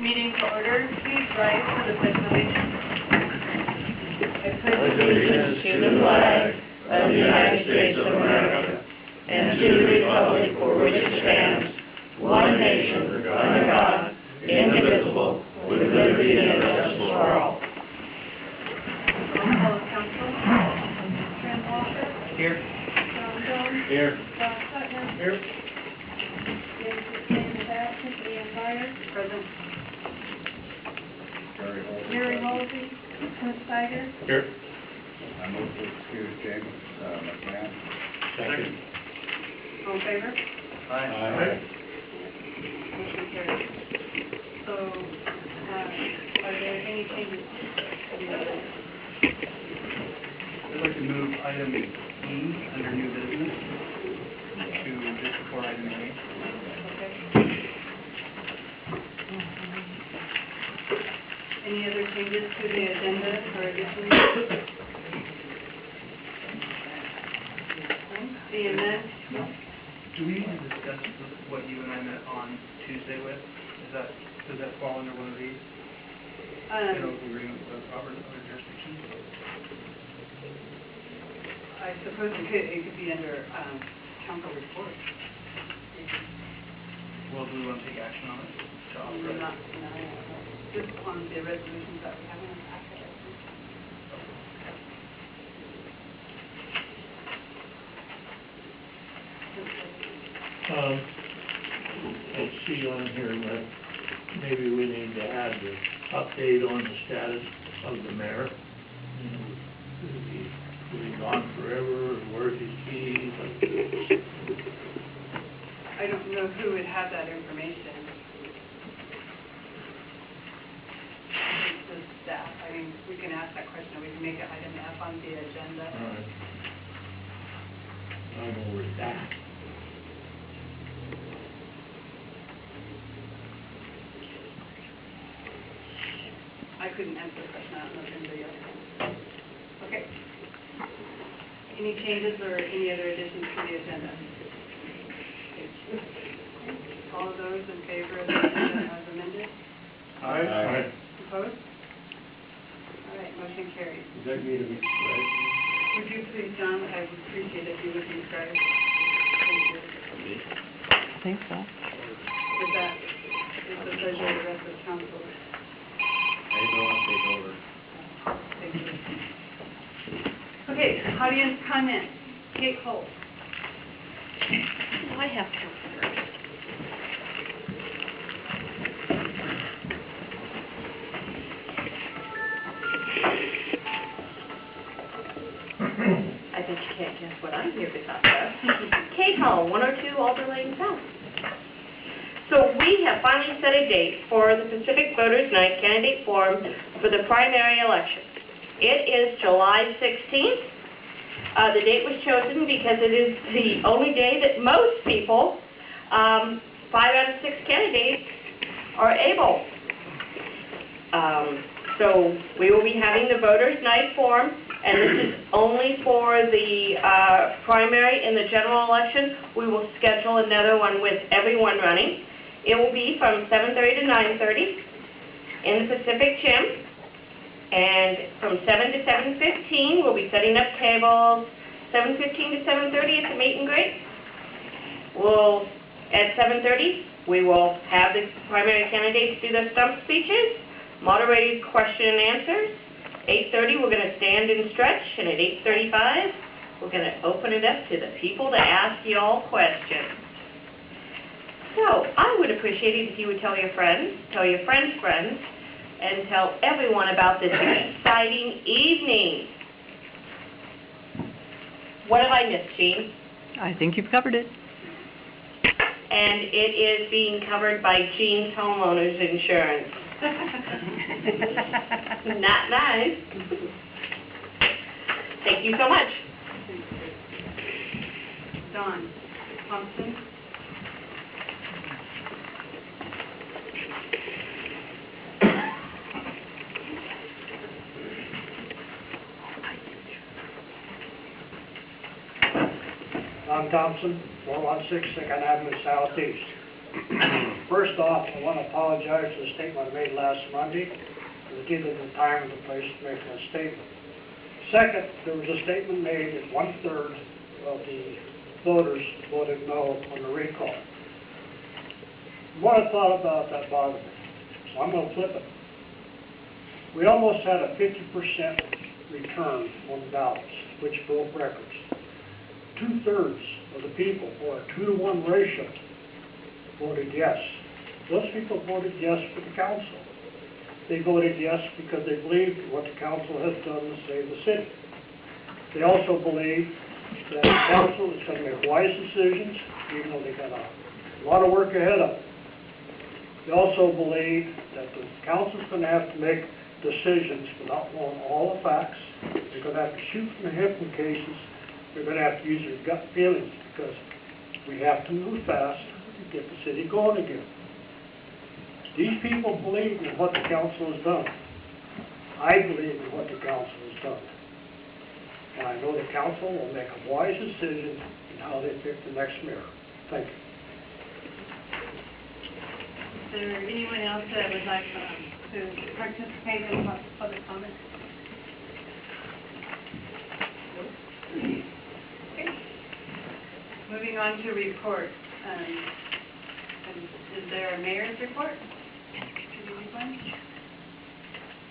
meeting to order. Please rise for the Pledge of Allegiance. I pledge allegiance to the flag of the United States of America and to the republic for which it stands, one nation, under God, indivisible, with liberty and justice for all. Roll call of council. Trent Walker. Here. John Jones. Here. Bob Putnam. Here. David Baskin. Ian Byers. Present. Mary Halsey. Clint Steiger. Here. I move to excuse James McMahon. Second. All in favor? Aye. Motion carries. So, are there any changes to the other? I'd like to move item E under new business to just before item A. Okay. Any other changes to the agenda or additions? Seeing none? Do we need to discuss what you and I met on Tuesday with? Does that fall under one of these? Agreement with other jurisdictions? I suppose it could be under council report. Well, do we want to take action on it? Not, just on the resolutions that we have in the packet. I see on here that maybe we need to add the update on the status of the mayor. Is he gone forever, or where's his keys? I don't know who would have that information. It's the staff. I mean, we can ask that question. We can make it item F on the agenda. All right. I know where it's at. I couldn't answer the question. I don't know if anybody else can. Okay. Any changes or any other additions to the agenda? All of those in favor of the agenda as amended? Aye. Opposed? All right, motion carries. Does that need to be correct? Would you please, John, I would appreciate if you would describe. Thank you. I think so. With that, it's the pleasure of the rest of the council. I don't want to take over. Thank you. Okay, audience comment. Kate Holt. I have to. I bet you can't guess what I'm here to talk about. Kate Hall, 102 Alder Lane South. So we have finally set a date for the Pacific Voters Night Candidate Forum for the primary election. It is July 16th. The date was chosen because it is the only day that most people, 5 out of 6 candidates, are able. So we will be having the Voters Night Forum, and this is only for the primary and the general election. We will schedule another one with everyone running. It will be from 7:30 to 9:30 in the Pacific Gym. And from 7 to 7:15, we'll be setting up tables. 7:15 to 7:30 at the meet and greet. At 7:30, we will have the primary candidates do their stump speeches, moderated question and answers. 8:30, we're going to stand and stretch, and at 8:35, we're going to open it up to the people to ask you all questions. So I would appreciate it if you would tell your friends, friends, and tell everyone about this exciting evening. What have I missed, Jean? I think you've covered it. And it is being covered by Jean's homeowner's insurance. Not nice. Thank you so much. Dawn Thompson. Tom Thompson, 416 2nd Avenue Southeast. First off, I want to apologize for the statement I made last Monday. It was given the time and the place to make that statement. Second, there was a statement made that 1/3 of the voters voted no on the recall. What I thought about that bothered me, so I'm going to flip it. We almost had a 50% return on the ballots, which broke records. 2/3 of the people, or a 2-to-1 ratio, voted yes. Those people voted yes for the council. They voted yes because they believed what the council has done to save the city. They also believe that the council is going to make wise decisions, even though they got a lot of work ahead of them. They also believe that the council's going to have to make decisions without knowing all the facts. They're going to have to shoot from the hip in cases. They're going to have to use their gut feelings because we have to move fast to get the city going again. These people believe in what the council has done. I believe in what the council has done. And I know the council will make a wise decision in how they pick the next mayor. Thank you. Is there anyone else that would like to participate in public comment? Okay. Moving on to reports. Is there a mayor's report?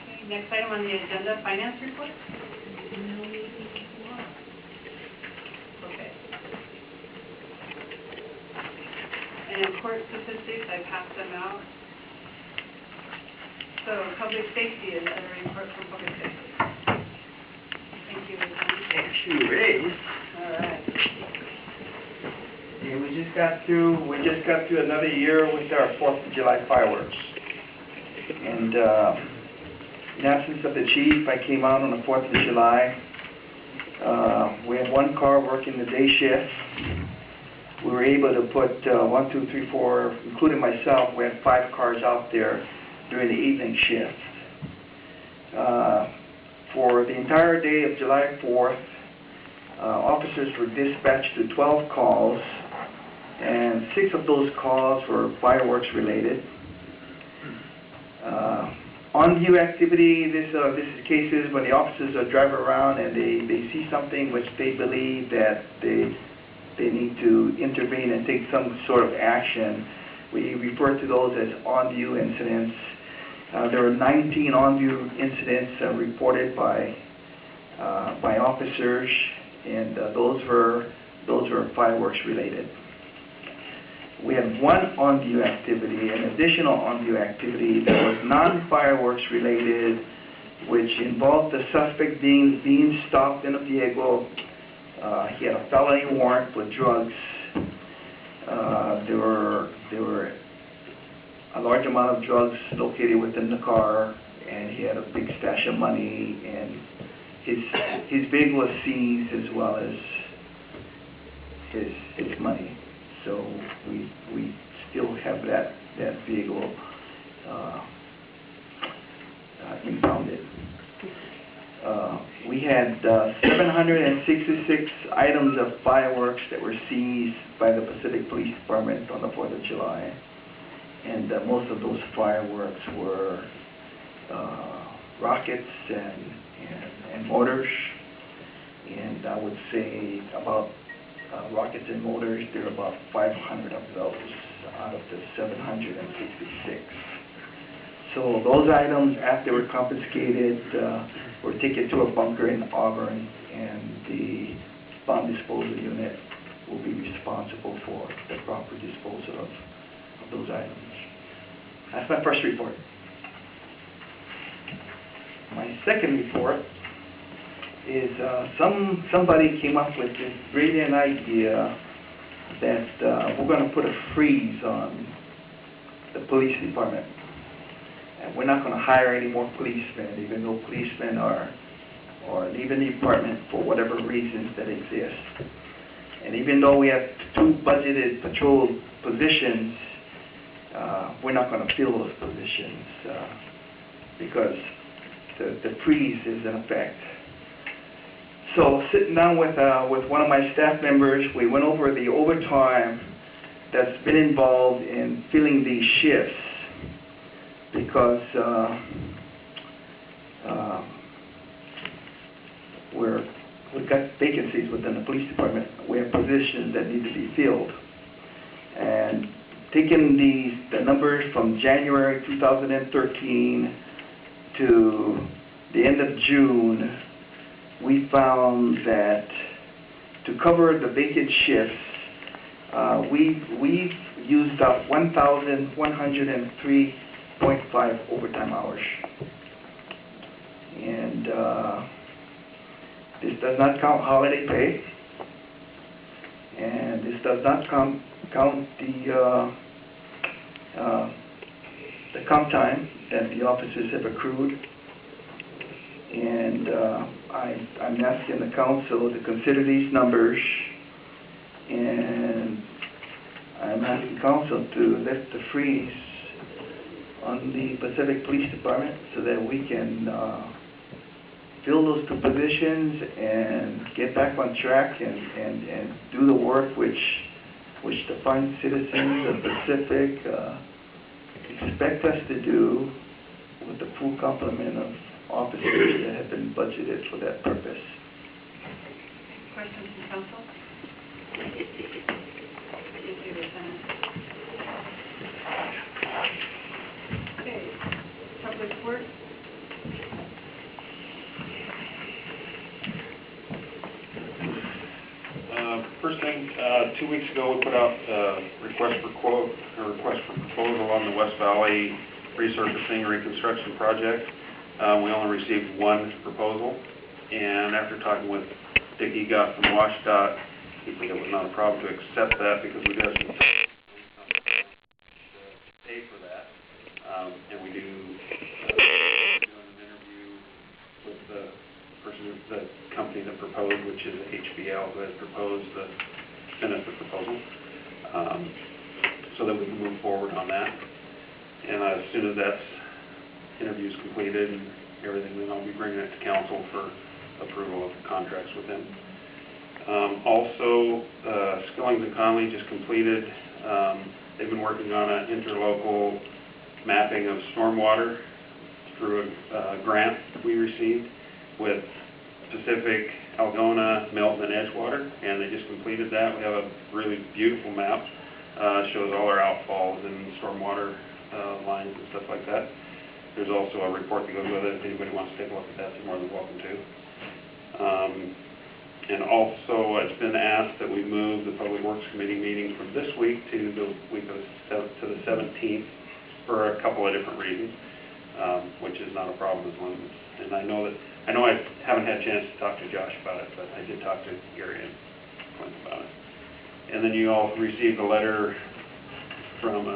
Okay, next item on the agenda, finance report. Okay. And in court statistics, I passed them out. So public safety is a report from public safety. Thank you. Thank you, Ray. All right. Yeah, we just got through another year with our 4th of July fireworks. And in absence of the chief, I came out on the 4th of July. We had one car working the day shift. We were able to put 1, 2, 3, 4, including myself, we had 5 cars out there during the evening shift. For the entire day of July 4th, officers were dispatched to 12 calls, and 6 of those calls were fireworks related. On-view activity, this is cases when the officers are driving around and they see something which they believe that they need to intervene and take some sort of action. We refer to those as on-view incidents. There were 19 on-view incidents reported by officers, and those were fireworks related. We had one on-view activity, an additional on-view activity that was non-fireworks related, which involved the suspect being stopped in a vehicle. He had a felony warrant for drugs. There were a large amount of drugs located within the car, and he had a big stash of money, and his vehicle was seized as well as his money. So we still have that vehicle impounded. We had 766 items of fireworks that were seized by the Pacific Police Department on the 4th of July. And most of those fireworks were rockets and motors. And I would say about rockets and motors, there are about 500 of those out of the 766. So those items, after were confiscated, were taken to a bunker in Auburn, and the bomb disposal unit will be responsible for the proper disposal of those items. That's my first report. My second report is somebody came up with this brilliant idea that we're going to put a freeze on the police department. And we're not going to hire any more policemen, even though policemen are leaving the department for whatever reasons that exist. And even though we have 2 budgeted patrol positions, we're not going to fill those positions because the freeze is in effect. So sitting down with one of my staff members, we went over the overtime that's been involved in filling these shifts, because we've got vacancies within the police department. We have positions that need to be filled. And taking the numbers from January 2013 to the end of June, we found that to cover the vacant shifts, we've used up 1,103.5 overtime hours. And this does not count holiday pay, and this does not count the comp time that the officers have accrued. And I'm asking the council to consider these numbers, and I'm asking council to lift the freeze on the Pacific Police Department so that we can fill those two positions and get back on track and do the work which the fine citizens of Pacific expect us to do, with the full complement of officers that have been budgeted for that purpose. Questions from council? Thank you, Lieutenant. Okay, public works. First thing, 2 weeks ago we put out a request for proposal on the West Valley resurfacing reconstruction project. We only received one proposal, and after talking with Dick Egot from WashDOT, he said it was not a problem to accept that because we do have some pay for that, and we do an interview with the company that proposed, which is HBL, who has proposed the benefit proposal, so that we can move forward on that. And as soon as that interview is completed and everything, then I'll be bringing it to council for approval of contracts with them. Also, Skillings and Conley just completed. They've been working on an interlocal mapping of stormwater through a grant we received with Pacific, Algona, Milton, and Edgewater, and they just completed that. We have a really beautiful map. Shows all our outfalls and stormwater lines and stuff like that. There's also a report that goes with it. If anybody wants to take a look at that, they're more than welcome to. And also, it's been asked that we move the Public Works Committee meeting from this week to the week of the 17th for a couple of different reasons, which is not a problem as long as. And I know I haven't had a chance to talk to Josh about it, but I did talk to Gary and Clint about it. And then you all received a letter from,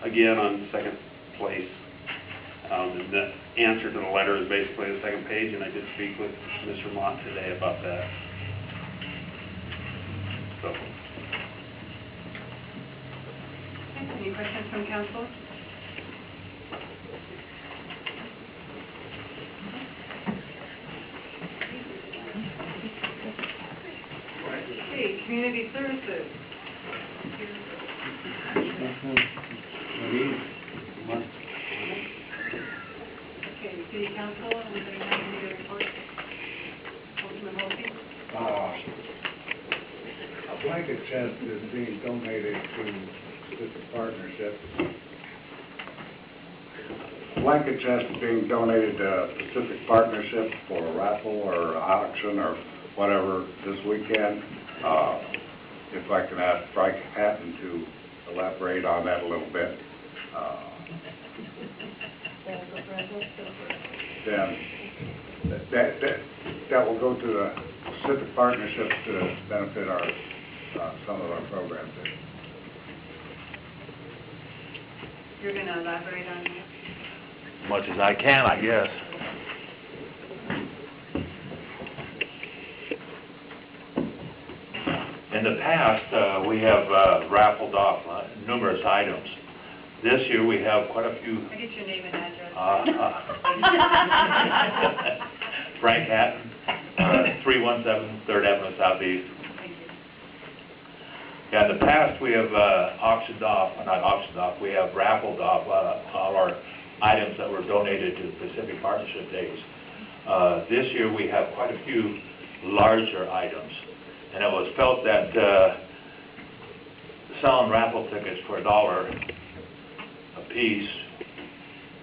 again, on second place. And the answer to the letter is basically the second page, and I did speak with Mr. Mott today about that. So. Any questions from council? Okay, community services. Okay, city council, anybody have any report? Councilman Holsey? A blanket chest is being donated to Pacific Partnership. A blanket chest is being donated to Pacific Partnership for a raffle or auction or whatever this weekend. If I can ask Frank Hatton to elaborate on that a little bit. Then that will go to the Pacific Partnership to benefit our some of our programs. You're going to elaborate on that? As much as I can, I guess. In the past, we have raffled off numerous items. This year, we have quite a few. I get your name and address. Frank Hatton, 317 3rd Avenue Southeast. Thank you. Yeah, in the past, we have we have raffled off all our items that were donated to the Pacific Partnership Days. This year, we have quite a few larger items, and it was felt that selling raffle tickets for $1 a piece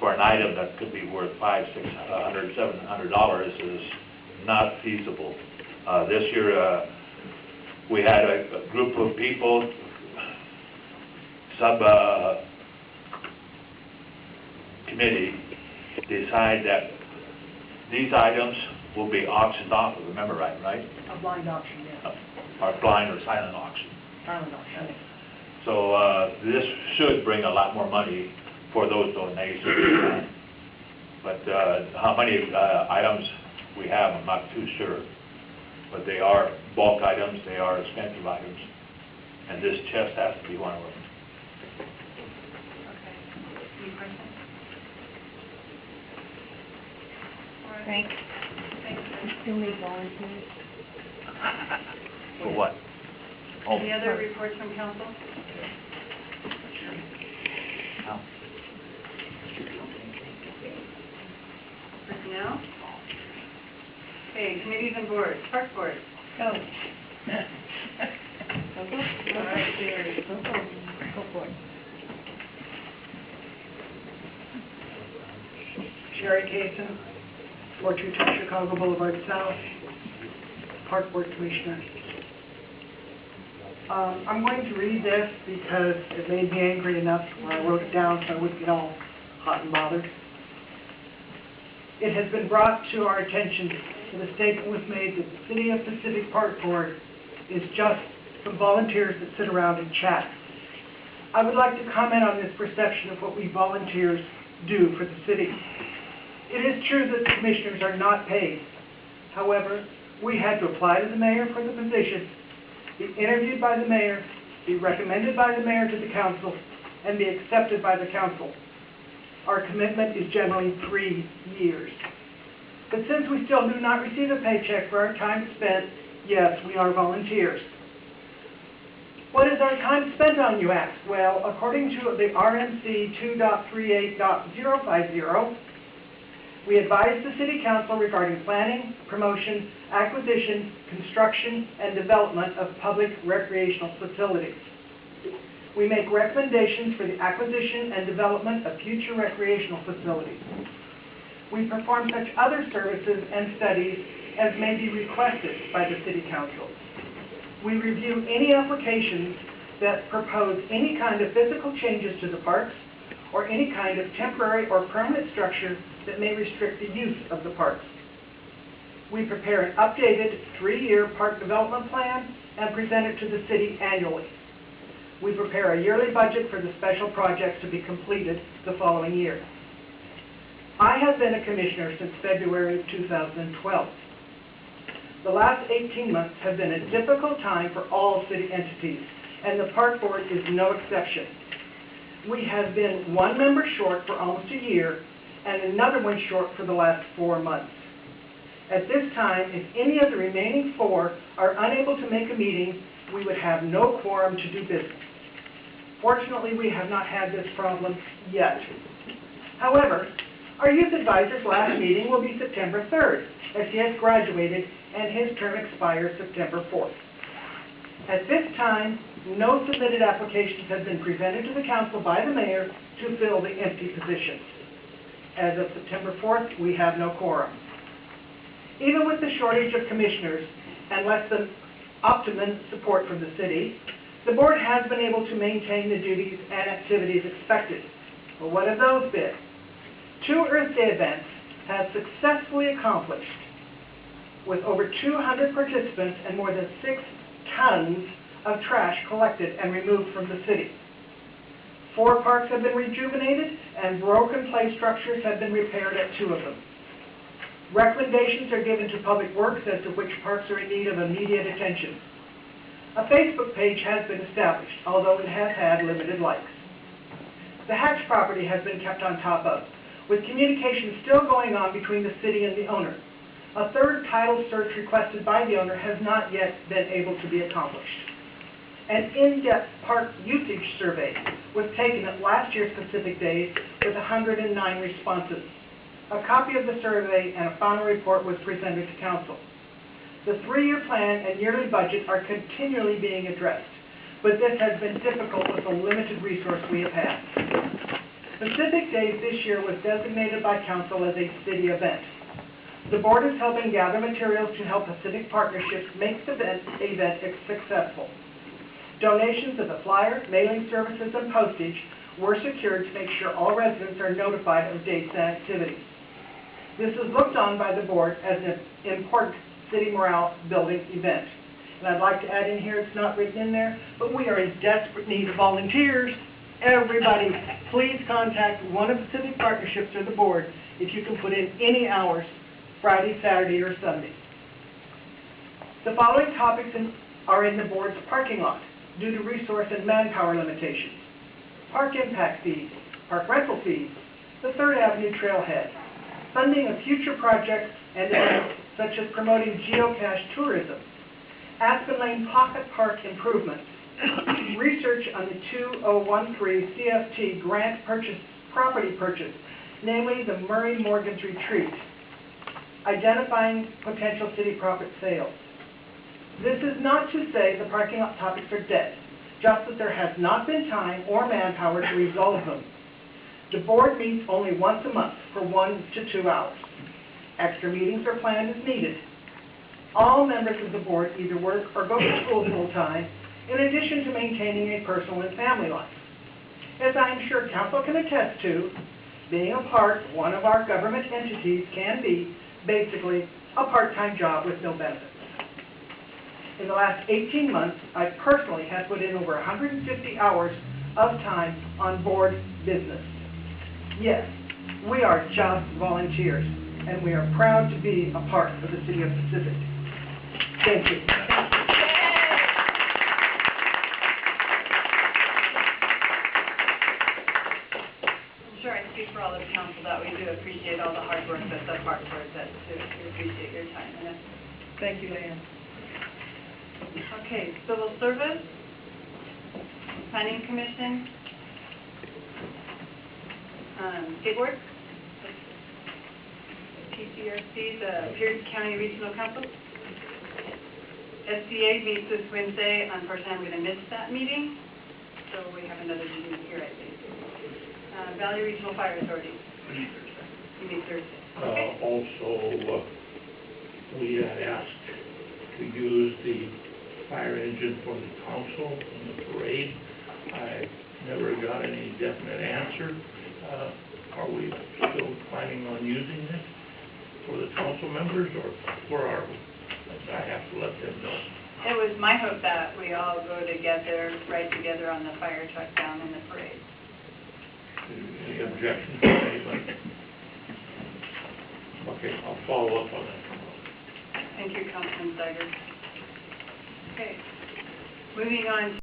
for an item that could be worth $500, $600, $700 is not feasible. This year, we had a group of people, committee, decide that these items will be auctioned off, remember right? A blind auction, yeah. Or blind or silent auction. Silent auction. So this should bring a lot more money for those donations. But how many items we have, I'm not too sure. But they are bulk items, they are expensive items. And this chest has to be one of them. Okay. Any questions? Frank, Thanks. still need volunteers? For what? Oh. Any other reports from council? Personnel? Okay, committees and boards. Park board. Go. Go for it. Sherry Cason, 422 Chicago Boulevard South, Park Board Commissioner. I'm going to read this because it made me angry enough when I wrote it down so I wouldn't get all hot and bothered. It has been brought to our attention that a statement was made that the City of Pacific Park Board is just some volunteers that sit around and chat. I would like to comment on this perception of what we volunteers do for the city. It is true that the commissioners are not paid. However, we had to apply to the mayor for the position, be interviewed by the mayor, be recommended by the mayor to the council, and be accepted by the council. Our commitment is generally 3 years. But since we still do not receive a paycheck for our time spent, yes, we are volunteers. What is our time spent on, you ask? Well, according to the RMC 2.38.050, we advise the City Council regarding planning, promotion, acquisition, construction, and development of public recreational facilities. We make recommendations for the acquisition and development of future recreational facilities. We perform such other services and studies as may be requested by the City Council. We review any applications that propose any kind of physical changes to the parks or any kind of temporary or permanent structure that may restrict the use of the parks. We prepare an updated 3-year park development plan and present it to the city annually. We prepare a yearly budget for the special projects to be completed the following year. I have been a commissioner since February of 2012. The last 18 months have been a difficult time for all city entities, and the Park Board is no exception. We have been 1 member short for almost a year, and another one short for the last 4 months. At this time, if any of the remaining 4 are unable to make a meeting, we would have no quorum to do business. Fortunately, we have not had this problem yet. However, our youth advisor's last meeting will be September 3rd, as he has graduated and his term expires September 4th. At this time, no submitted applications have been presented to the council by the mayor to fill the empty positions. As of September 4th, we have no quorum. Even with the shortage of commissioners and less than optimum support from the city, the board has been able to maintain the duties and activities expected. Well, what have those been? 2 Earth Day events have successfully accomplished with over 200 participants and more than 6 tons of trash collected and removed from the city. 4 parks have been rejuvenated and broken play structures have been repaired at 2 of them. Recommendations are given to Public Works as to which parks are in need of immediate attention. A Facebook page has been established, although it has had limited likes. The Hatch property has been kept on top of, with communication still going on between the city and the owner. A 3rd title search requested by the owner has not yet been able to be accomplished. An in-depth park usage survey was taken at last year's Pacific Days with 109 responses. A copy of the survey and a final report was presented to council. The three-year plan and yearly budget are continually being addressed, but this has been difficult with the limited resource we have had. Pacific Days this year was designated by council as a city event. The board is helping gather materials to help Pacific Partnerships make the event successful. Donations of the flyer, mailing services, and postage were secured to make sure all residents are notified of dates and activities. This is looked on by the board as an important city morale building event. And I'd like to add in here, it's not written in there, but we are in desperate need of volunteers. Everybody, please contact one of Pacific Partnerships or the board if you can put in any hours, Friday, Saturday, or Sunday. The following topics are in the board's parking lot due to resource and manpower limitations: park impact fees, park rental fees, the 3rd Avenue trailhead, funding of future projects and events such as promoting geocache tourism, Aspen Lane Pocket Park improvements, research on the 2013 CFT grant property purchase, namely the Murray Morgan's Retreat, identifying potential city profit sales. This is not to say the parking lot topics are dead, just that there has not been time or manpower to resolve them. The board meets only once a month for 1 to 2 hours. Extra meetings are planned as needed. All members of the board either work or go to school full-time, in addition to maintaining a personal and family life. As I am sure council can attest to, being a part of one of our government entities can be basically a part-time job with no benefits. In the last 18 months, I personally have put in over 150 hours of time on board business. Yes, we are just volunteers, and we are proud to be a part of the City of Pacific. Thank you. I'm sure I speak for all of council that we do appreciate all the hard work that the park board does too. We appreciate your time and effort. Thank you, Leanne. Okay, civil service, planning commission, state board, P.C.S, the Pierce County Regional Council. SCA meets this Wednesday. Unfortunately, I'm going to miss that meeting, so we have another meeting here, I think. Valley Regional Fire Authority. You meet Thursday. Okay. Also, we had asked to use the fire engine for the council in the parade. I never got any definite answer. Are we still planning on using it for the council members, or where are we? I have to let them know. It was my hope that we all go together, ride together on the fire truck down in the parade. Any objections from anybody? Okay, I'll follow up on that. Thank you, Councilman Steiger. Okay, moving on.